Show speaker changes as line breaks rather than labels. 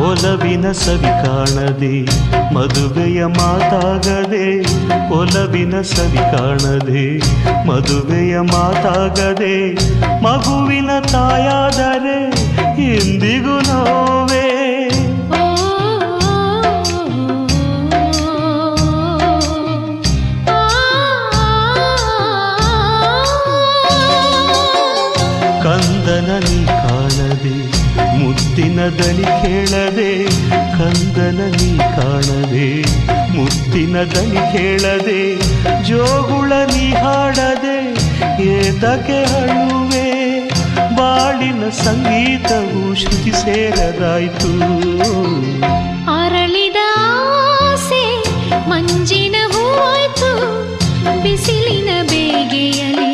ಒಲವಿನ ಸವಿ ಕಾಣದೆ ಮದುವೆಯ ಮಾತಾಗದೆ, ಒಲವಿನ ಸವಿ ಕಾಣದೆ ಮದುವೆಯ ಮಾತಾಗದೆ, ಮಗುವಿನ ತಾಯಾದರೆ ಎಂದಿಗೂ ನೋವೇ. ಕಂದನ ನೀ ಕಾಣದೆ ಮುತ್ತಿನ ದನಿ ಕೇಳದೆ, ಕಂದನ ನೀ ಕಾಣದೆ ಮುತ್ತಿನ ದನಿ ಕೇಳದೆ, ಜೋಗುಳ ನೀ ಹಾಡದೆ ಏತಕ್ಕೆ ಅಳುವೆ, ಬಾಳಿನ ಸಂಗೀತವು ಶ್ರುತಿ ಸೇರದಾಯ್ತು.
ಅರಳಿದ ಆಸೆ ಮಂಜಿನ ಹೂವಾಯ್ತು, ಬಿಸಿಲಿನ ಬೇಗೆಯಲ್ಲಿ